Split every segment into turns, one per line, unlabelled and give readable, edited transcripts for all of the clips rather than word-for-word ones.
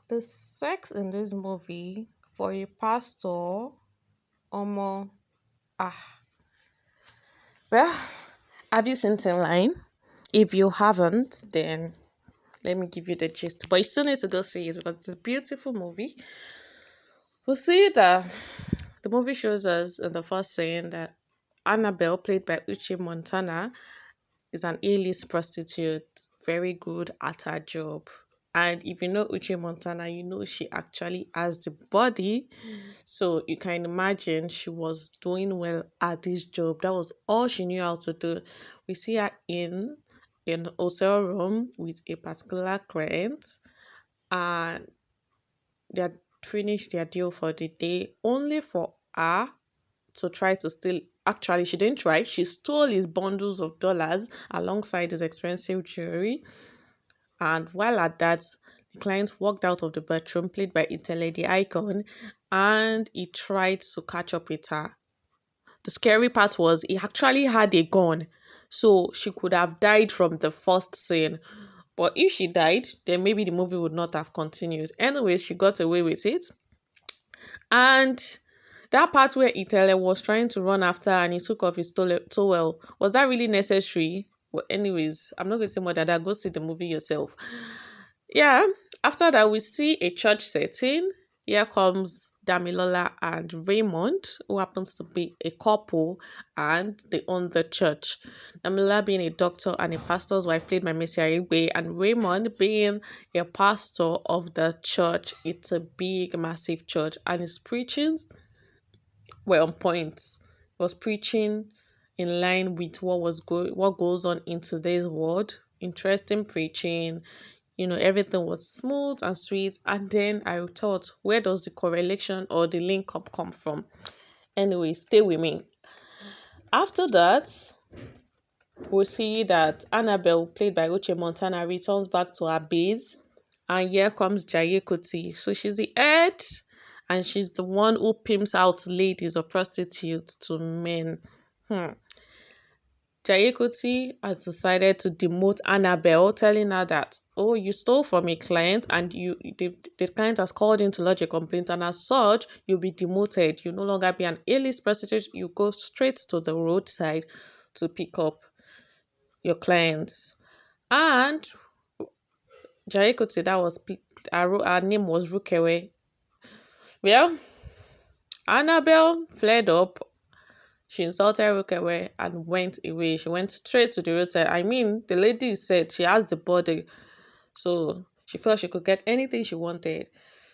The sex in this movie for a pastor, Omo, ah, well, have you seen Thinline? If you haven't, then let me give you the gist. But you still need to go see it because it's a beautiful movie. We'll see that the movie shows us in the first scene that Annabelle, played by Uche Montana, is an A-list prostitute, very good at her job. And if you know Uche Montana, you know she actually has the body. So you can imagine she was doing well at this job. That was all she knew how to do. We see her in an hotel room with a particular client, and they had finished their deal for the day, only for her to try to steal. Actually, she didn't try. She stole his bundles of dollars alongside his expensive jewelry. And while at that, the client walked out of the bedroom, played by Itele, the icon, and he tried to catch up with her. The scary part was he actually had a gun, so she could have died from the first scene. But if she died, then maybe the movie would not have continued. Anyways, she got away with it. And that part where Itele was trying to run after and he took off his towel, was that really necessary? Well, anyways, I'm not going to say more than that. Go see the movie yourself. Yeah, after that, we see a church setting. Here comes Damilola and Raymond, who happens to be a couple, and they own the church. Damilola being a doctor and a pastor's wife, played by Missy Aigbe, and Raymond being a pastor of the church. It's a big, massive church, and his preaching were on point. He was preaching in line with what goes on in today's world. Interesting preaching. Everything was smooth and sweet. And then I thought, where does the correlation or the link up come from? Anyway, stay with me. After that, we see that Annabelle, played by Uche Montana, returns back to her base. And here comes Jaye Kuti. So she's the head, and she's the one who pimps out ladies or prostitutes to men. Jaye Kuti has decided to demote Annabelle, telling her that, oh, you stole from a client and the client has called in to lodge a complaint, and as such, you'll be demoted. You no longer be an A-list prostitute. You go straight to the roadside to pick up your clients. And Jaye Kuti, her name was Rukewe. Well, Annabelle fled up. She insulted Arukwe and went away. She went straight to the roadside. I mean, the lady said she has the body, so she felt she could get anything she wanted.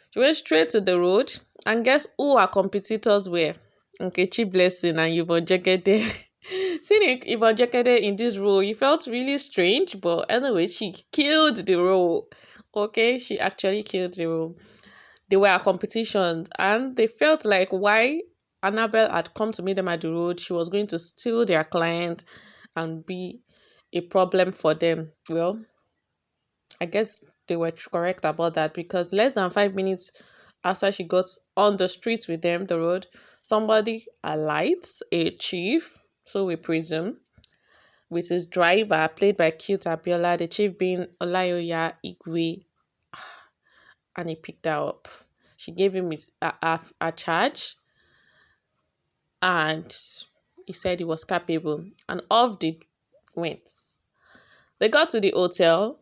She went straight to the road, and guess who her competitors were? Nkechi Blessing and Yvonne Jegede. Seeing Yvonne Jegede in this role, it felt really strange, but anyway, she killed the role. Okay, she actually killed the role. They were a competition, and they felt like why Annabelle had come to meet them at the road, she was going to steal their client and be a problem for them. Well, I guess they were correct about that, because less than 5 minutes after she got on the street with them, the road, somebody alights, a chief, so we presume, with his driver, played by Cute Abiola, the chief being Olayoya Igwe, and he picked her up. She gave him a charge, and he said he was capable, and off they went. They got to the hotel.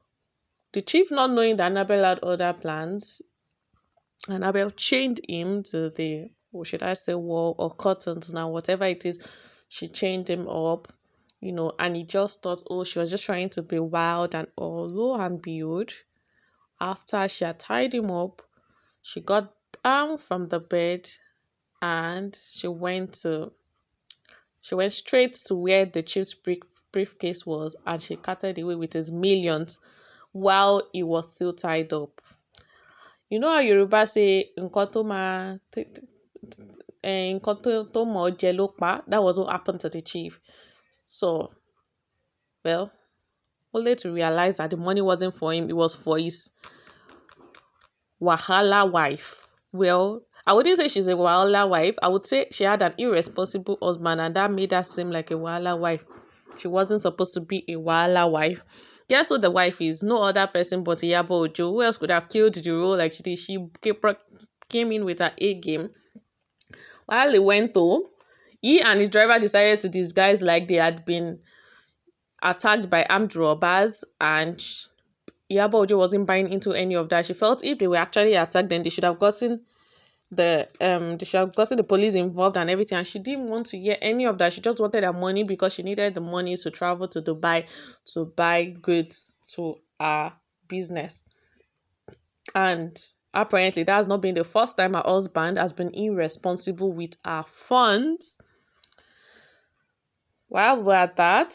The chief, not knowing that Annabelle had other plans, Annabelle chained him to the, or should I say, wall or curtains now, whatever it is. She chained him up, and he just thought, oh, she was just trying to be wild and all. Lo and behold, after she had tied him up, she got down from the bed and she went straight to where the chief's briefcase was, and she carted away with his millions while he was still tied up. You know how Yoruba say nǹkan tó mọ̀ jẹ ló pa? That was what happened to the chief. So, well, only to realize that the money wasn't for him, it was for his wahala wife. Well, I wouldn't say she's a wahala wife. I would say she had an irresponsible husband, and that made her seem like a wahala wife. She wasn't supposed to be a wahala wife. Guess who the wife is? No other person but Iyabo Ojo. Who else could have killed the role like she did? She came in with her A game. While he went home, he and his driver decided to disguise like they had been attacked by armed robbers, and Iyabo Ojo wasn't buying into any of that. She felt if they were actually attacked, then they should have gotten the police involved and everything, and she didn't want to hear any of that. She just wanted her money because she needed the money to travel to Dubai to buy goods to her business. And apparently that's not been the first time her husband has been irresponsible with her funds. While we're at that,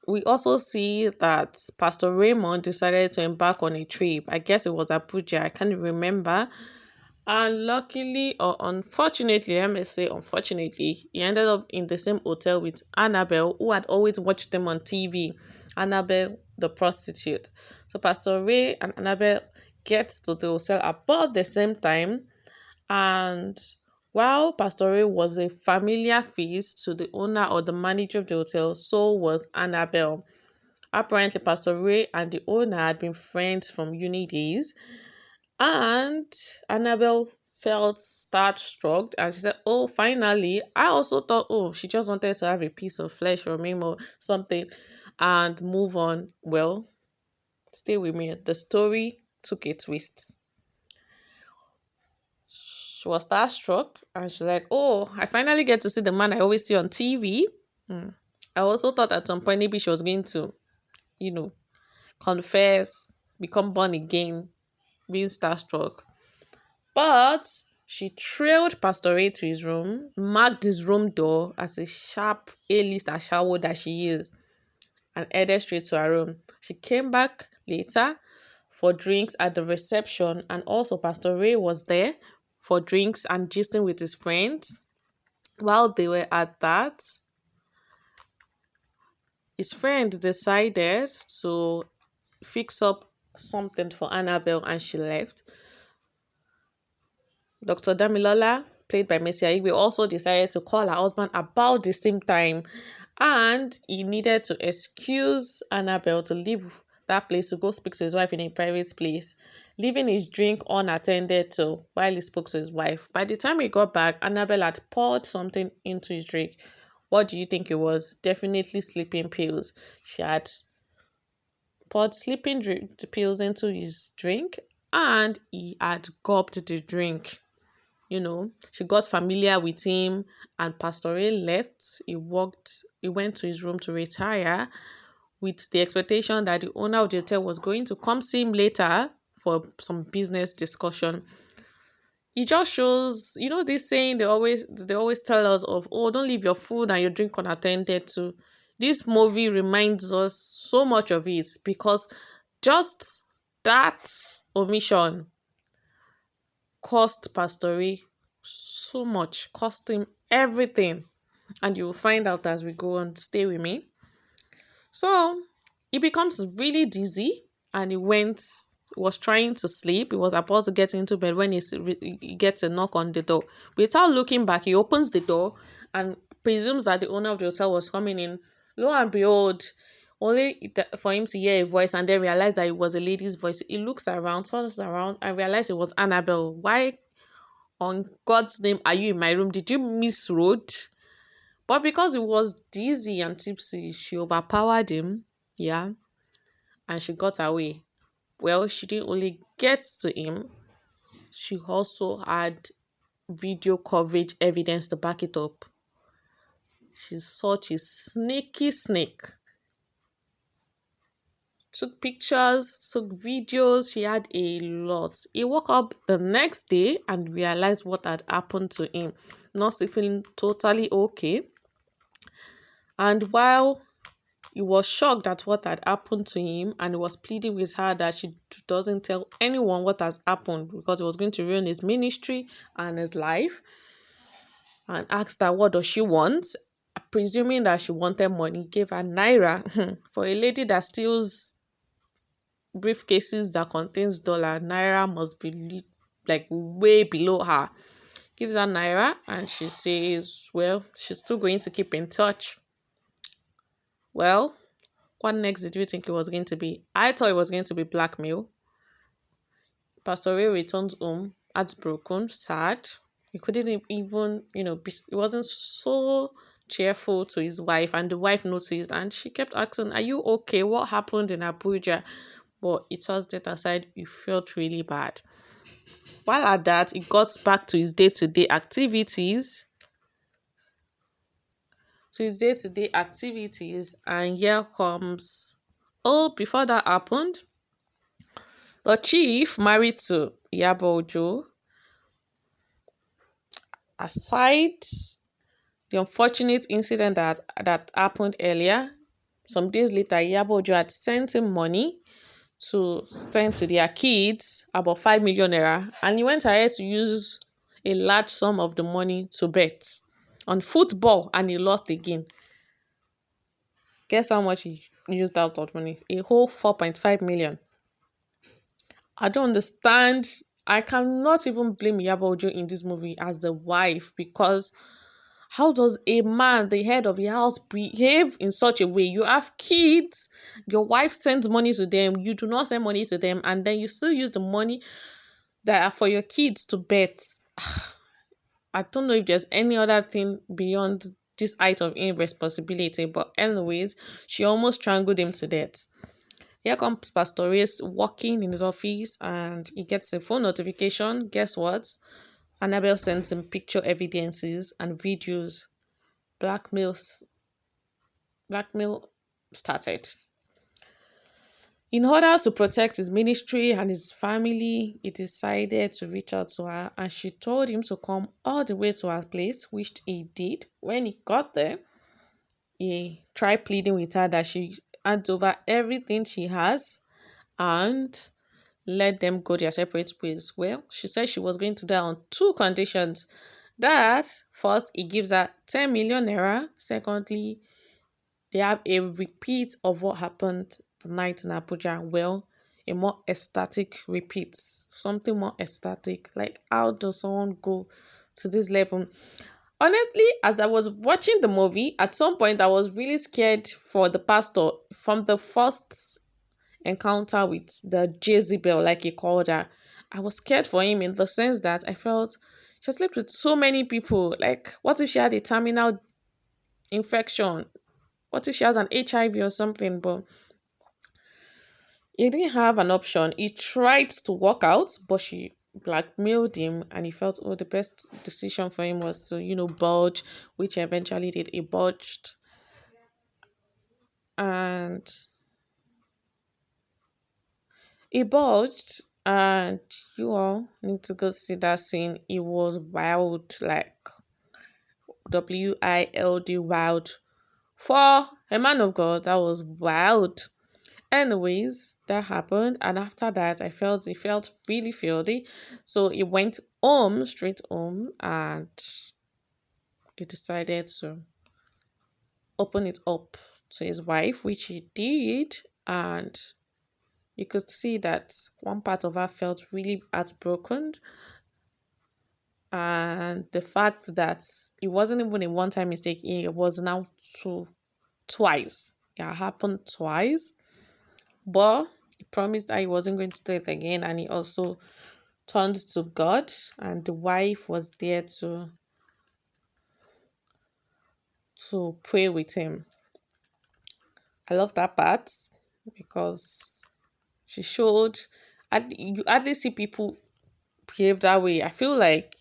we also see that Pastor Raymond decided to embark on a trip. I guess it was Abuja, I can't remember. And luckily or unfortunately, I may say unfortunately, he ended up in the same hotel with Annabelle, who had always watched them on TV. Annabelle, the prostitute. So Pastor Ray and Annabelle get to the hotel about the same time. And while Pastor Ray was a familiar face to the owner or the manager of the hotel, so was Annabelle. Apparently, Pastor Ray and the owner had been friends from uni days, and Annabelle felt starstruck and she said, "Oh, finally." I also thought, oh, she just wanted to have a piece of flesh from him or something and move on. Well, stay with me. The story took a twist. She was starstruck and she's like, "Oh, I finally get to see the man I always see on TV." I also thought at some point maybe she was going to, confess, become born again, being starstruck. But she trailed Pastor Ray to his room, marked his room door as a sharp A-list ashawo that she is, and headed straight to her room. She came back later for drinks at the reception, and also Pastor Ray was there for drinks and gisting with his friends. While they were at that, his friend decided to fix up something for Annabelle and she left. Dr. Damilola, played by Messi Aigbe, also decided to call her husband about the same time, and he needed to excuse Annabelle to leave that place to go speak to his wife in a private place, leaving his drink unattended to while he spoke to his wife. By the time he got back, Annabelle had poured something into his drink. What do you think it was? Definitely sleeping pills. She had poured sleeping pills into his drink and he had gulped the drink. She got familiar with him and Pastor Ray left. He went to his room to retire with the expectation that the owner of the hotel was going to come see him later for some business discussion. It just shows, this saying they always tell us of, oh, don't leave your food and your drink unattended to. This movie reminds us so much of it because just that omission cost Pastor Ray so much, cost him everything, and you will find out as we go on. Stay with me. So he becomes really dizzy and he was trying to sleep. He was about to get into bed when he gets a knock on the door. Without looking back, he opens the door and presumes that the owner of the hotel was coming in. Lo and behold, only for him to hear a voice and then realize that it was a lady's voice. He looks around, turns around, and realizes it was Annabelle. Why on God's name are you in my room? Did you miss road? But because he was dizzy and tipsy, she overpowered him, and she got away. Well, she didn't only get to him, she also had video coverage evidence to back it up. She's such a sneaky snake. Took pictures, took videos, she had a lot. He woke up the next day and realized what had happened to him. Not feeling totally okay. And while he was shocked at what had happened to him and he was pleading with her that she doesn't tell anyone what has happened because it was going to ruin his ministry and his life, and asked her what does she want, presuming that she wanted money, gave her naira. For a lady that steals briefcases that contains dollar, naira must be like way below her. Gives her naira and she says, well, she's still going to keep in touch. Well, what next did you think it was going to be? I thought it was going to be blackmail. Pastor Ray returned home heartbroken, sad. He couldn't even, he wasn't so cheerful to his wife, and the wife noticed, and she kept asking, "Are you okay? What happened in Abuja?" But it was that aside, he felt really bad. While at that, he got back to his day-to-day activities, and here comes. Oh, before that happened, the chief married to Iyabo. Aside the unfortunate incident that happened earlier, some days later, Iyabo had sent him money to send to their kids, about 5 million naira, and he went ahead to use a large sum of the money to bet on football, and he lost again. Guess how much he used out of money? A whole 4.5 million. I don't understand. I cannot even blame Iyabo in this movie as the wife, because how does a man, the head of the house, behave in such a way? You have kids, your wife sends money to them, you do not send money to them, and then you still use the money that are for your kids to bet. I don't know if there's any other thing beyond this height of irresponsibility, but anyways, she almost strangled him to death. Here comes Pastor Reyes walking in his office, and he gets a phone notification. Guess what? Annabelle sends him picture evidences and videos. Blackmail started. In order to protect his ministry and his family, he decided to reach out to her, and she told him to come all the way to her place, which he did. When he got there, he tried pleading with her that she hands over everything she has and let them go their separate ways. Well, she said she was going to do that on two conditions. That first, he gives her 10 million naira. Secondly, they have a repeat of what happened the night in Abuja. Well, a more ecstatic repeat, something more ecstatic. Like, how does someone go to this level? Honestly, as I was watching the movie, at some point I was really scared for the pastor from the first encounter with the Jezebel, like he called her. I was scared for him in the sense that I felt she slept with so many people. Like, what if she had a terminal infection? What if she has an HIV or something? But he didn't have an option. He tried to walk out, but she blackmailed him, and he felt, oh, the best decision for him was to, budge, which eventually did. He budged, and and you all need to go see that scene. It was wild, like wild, wild. For a man of God, that was wild. Anyways, that happened, and after that, it felt really filthy. So he went home, straight home, and he decided to open it up to his wife, which he did, and you could see that one part of her felt really heartbroken, and the fact that it wasn't even a one-time mistake, it was now twice. It happened twice, but he promised that he wasn't going to do it again, and he also turned to God, and the wife was there to pray with him. I love that part because she showed. You hardly see people behave that way. I feel like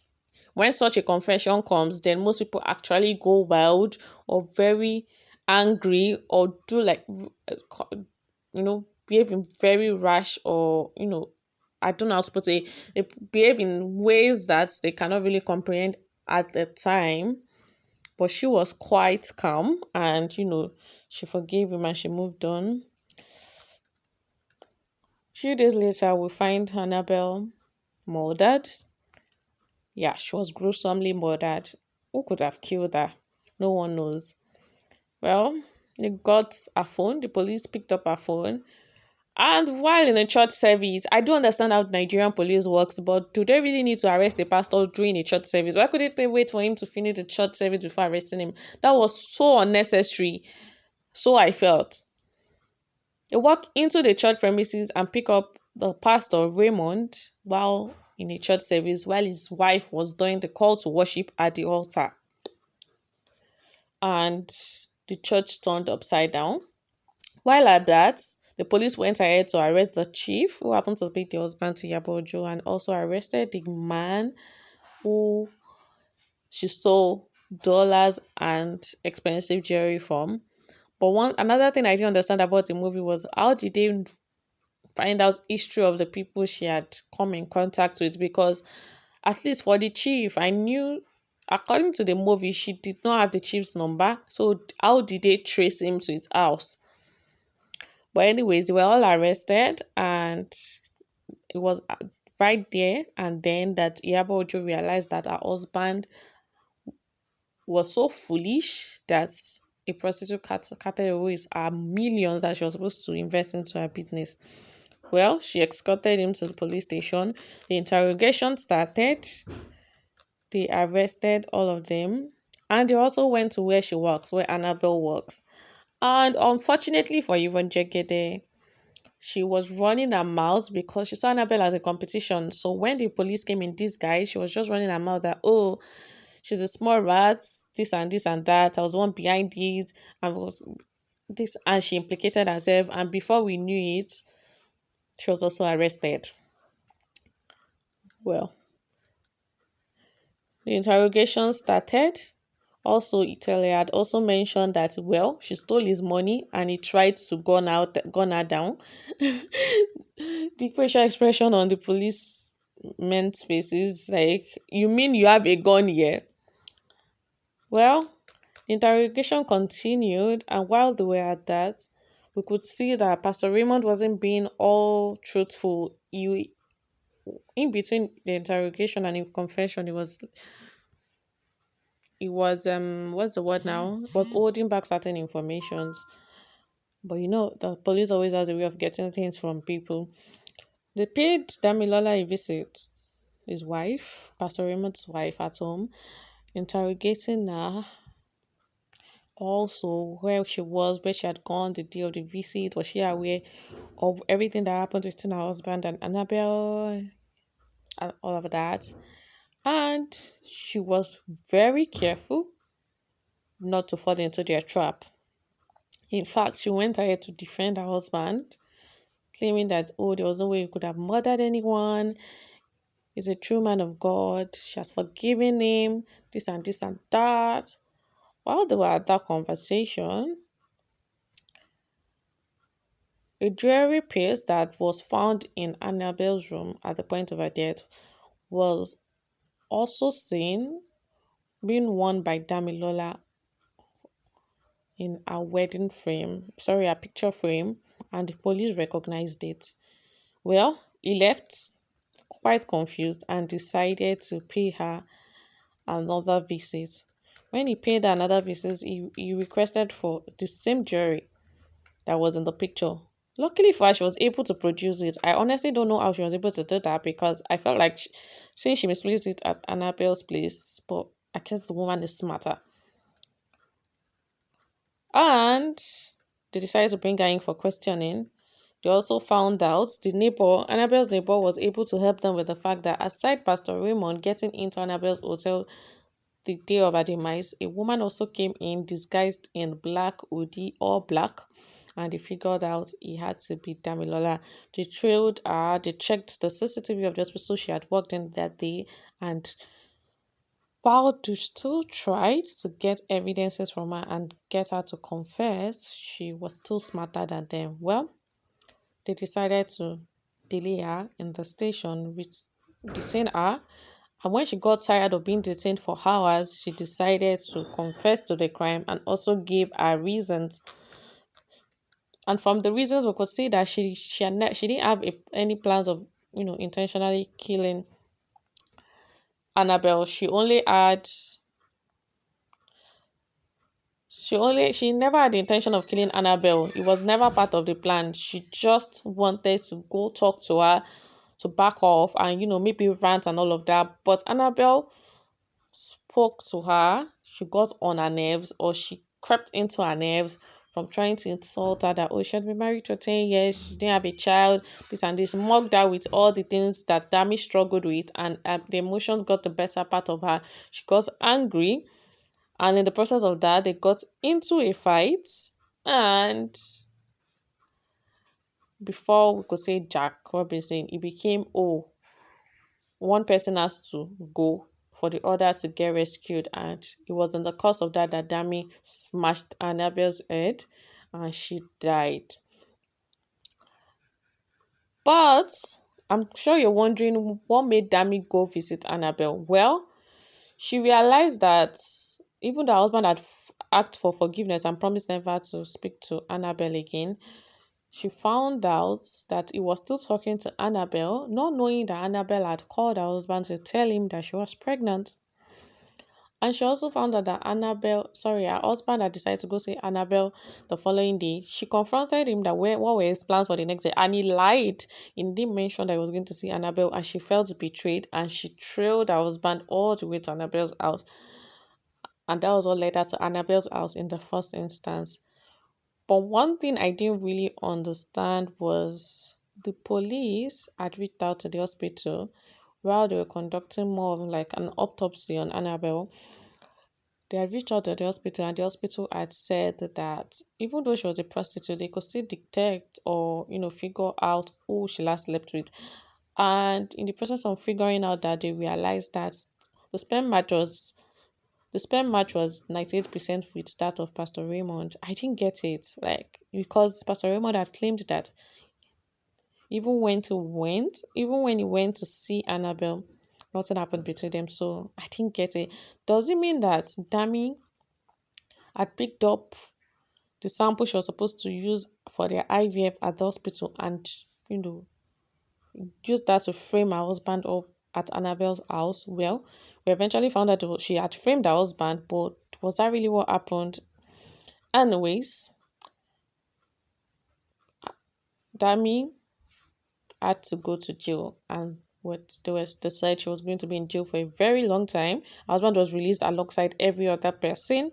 when such a confession comes, then most people actually go wild or very angry or do like behave in very rash, or I don't know how to put it. They behave in ways that they cannot really comprehend at the time. But she was quite calm, and she forgave him and she moved on. A few days later, we find Annabelle murdered. Yeah, she was gruesomely murdered. Who could have killed her? No one knows. Well, they got her phone. The police picked up her phone. And while in a church service, I do understand how Nigerian police works, but do they really need to arrest a pastor during a church service? Why couldn't they wait for him to finish the church service before arresting him? That was so unnecessary. So I felt. They walk into the church premises and pick up the pastor Raymond while in a church service while his wife was doing the call to worship at the altar. And the church turned upside down. While at that, the police went ahead to arrest the chief, who happened to be the husband to Yabojo, and also arrested the man who she stole dollars and expensive jewelry from. But another thing I didn't understand about the movie was how did they find out history of the people she had come in contact with? Because at least for the chief, I knew according to the movie she did not have the chief's number. So how did they trace him to his house? But anyways, they were all arrested, and it was right there and then that Iyabo Ojo realized that her husband was so foolish that a prostitute carted away her millions that she was supposed to invest into her business. Well, she escorted him to the police station. The interrogation started. They arrested all of them. And they also went to where she works, where Annabelle works. And unfortunately for Yvonne Jegede, she was running her mouth because she saw Annabelle as a competition. So when the police came in disguise, she was just running her mouth that, oh, she's a small rat, this and this and that. I was the one behind it, and was this, and she implicated herself. And before we knew it, she was also arrested. Well, the interrogation started. Also, Itele had also mentioned that, well, she stole his money and he tried to gun her down. The facial expression on the policemen's faces, like, you mean you have a gun here? Well, the interrogation continued, and while they were at that, we could see that Pastor Raymond wasn't being all truthful. In between the interrogation and in confession, it was what's the word now? It was holding back certain informations. But the police always has a way of getting things from people. They paid Damilola a visit, his wife, Pastor Raymond's wife, at home, interrogating her. Also, where she was, where she had gone the day of the visit, was she aware of everything that happened between her husband and Annabelle and all of that. And she was very careful not to fall into their trap. In fact, she went ahead to defend her husband, claiming that, oh, there was no way he could have murdered anyone. He's a true man of God. She has forgiven him, this and that. While they were at that conversation, a jewelry piece that was found in Annabelle's room at the point of her death was also seen being worn by Damilola in a wedding frame, sorry, a picture frame, and the police recognized it. Well, he left quite confused and decided to pay her another visit. When he paid her another visit, he requested for the same jewelry that was in the picture. Luckily for her, she was able to produce it. I honestly don't know how she was able to do that because I felt like since she misplaced it at Annabelle's place, but I guess the woman is smarter. And they decided to bring her in for questioning. They also found out Annabelle's neighbor was able to help them with the fact that aside Pastor Raymond getting into Annabelle's hotel the day of her demise, a woman also came in disguised in black hoodie, all black, and they figured out he had to be Damilola. They trailed her, they checked the CCTV of the hospital she had worked in that day, and while they still tried to get evidences from her and get her to confess, she was still smarter than them. Well, they decided to delay her in the station, detain her. And when she got tired of being detained for hours, she decided to confess to the crime and also give her reasons. And from the reasons, we could see that she didn't have any plans of intentionally killing Annabelle. She never had the intention of killing Annabelle. It was never part of the plan. She just wanted to go talk to her to back off and maybe rant and all of that. But Annabelle spoke to her. She got on her nerves, or she crept into her nerves from trying to insult her that, oh, she had been married for 10 years, she didn't have a child, this and this, mocked her with all the things that Dami struggled with, and the emotions got the better part of her. She got angry, and in the process of that, they got into a fight, and before we could say Jack Robinson, it became, oh, one person has to go for the other to get rescued, and it was in the course of that that Dami smashed Annabelle's head and she died. But I'm sure you're wondering what made Dami go visit Annabelle. Well, she realized that even though her husband had asked for forgiveness and promised never to speak to Annabelle again, she found out that he was still talking to Annabelle, not knowing that Annabelle had called her husband to tell him that she was pregnant. And she also found out that her husband had decided to go see Annabelle the following day. She confronted him that what were his plans for the next day, and he lied. He didn't mention that he was going to see Annabelle, and she felt betrayed, and she trailed her husband all the way to Annabelle's house. And that was what led her to Annabelle's house in the first instance. But one thing I didn't really understand was the police had reached out to the hospital while they were conducting more of like an autopsy on Annabelle. They had reached out to the hospital, and the hospital had said that even though she was a prostitute, they could still detect or, figure out who she last slept with. And in the process of figuring out that, they realized that the sperm match was the sperm match was 98% with that of Pastor Raymond. I didn't get it, like, because Pastor Raymond had claimed that even when he went to see Annabelle, nothing happened between them. So I didn't get it. Does it mean that Dami had picked up the sample she was supposed to use for their IVF at the hospital and, use that to frame her husband up at Annabelle's house? Well, we eventually found out she had framed her husband, but was that really what happened? Anyways, Dami had to go to jail, and they said she was going to be in jail for a very long time. Her husband was released alongside every other person,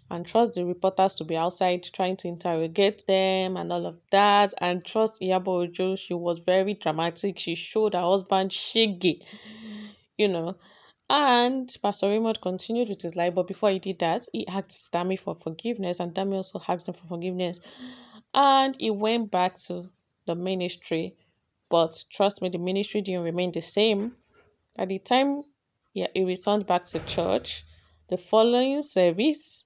and trust the reporters to be outside trying to interrogate them and all of that. And trust Iyabo Ojo, she was very dramatic. She showed her husband shaggy, you know. And Pastor Raymond continued with his life, but before he did that, he asked Dami for forgiveness, and Dami also asked him for forgiveness. And he went back to the ministry, but trust me, the ministry didn't remain the same. At the time he returned back to church, the following service,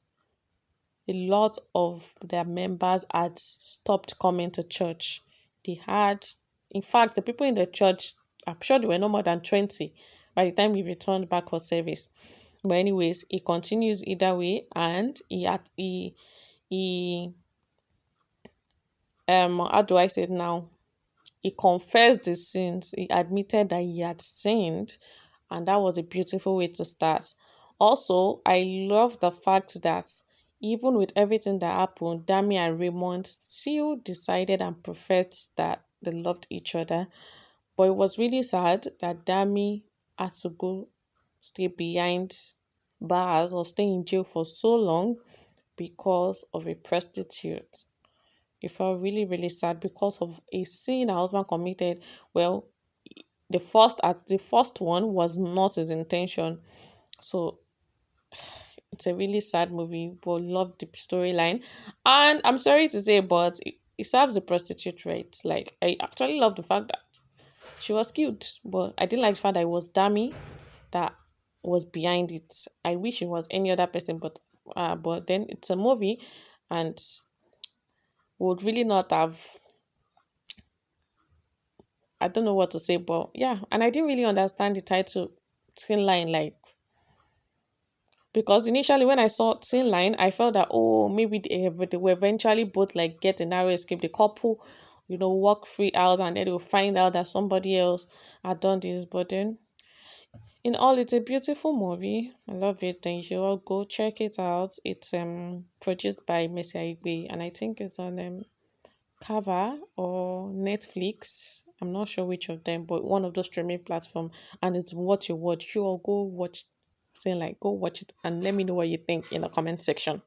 a lot of their members had stopped coming to church. They had, in fact, the people in the church, I'm sure there were no more than 20 by the time he returned back for service. But anyways, he continues either way, and he how do I say it now? He confessed his sins. He admitted that he had sinned, and that was a beautiful way to start. Also, I love the fact that even with everything that happened, Dami and Raymond still decided and professed that they loved each other. But it was really sad that Dami had to go stay behind bars or stay in jail for so long because of a prostitute. It felt really, really sad because of a sin her husband committed. Well, the first one was not his intention. So it's a really sad movie, but love the storyline. And I'm sorry to say, but it serves the prostitute right. Like, I actually love the fact that she was cute, but I didn't like the fact that it was Dami that was behind it. I wish it was any other person, but then it's a movie, and would really not have, I don't know what to say, but yeah. And I didn't really understand the title Thinline, like, because initially when I saw Thinline, I felt that, oh, maybe they will eventually both like get a narrow escape. The couple, walk free out, and then they'll find out that somebody else had done this. But then, in all, it's a beautiful movie. I love it. And you should all go check it out. It's produced by Messi Aigbe, and I think it's on Cover or Netflix. I'm not sure which of them, but one of those streaming platforms. And it's what you watch. You all go watch, saying like go watch it and let me know what you think in the comment section.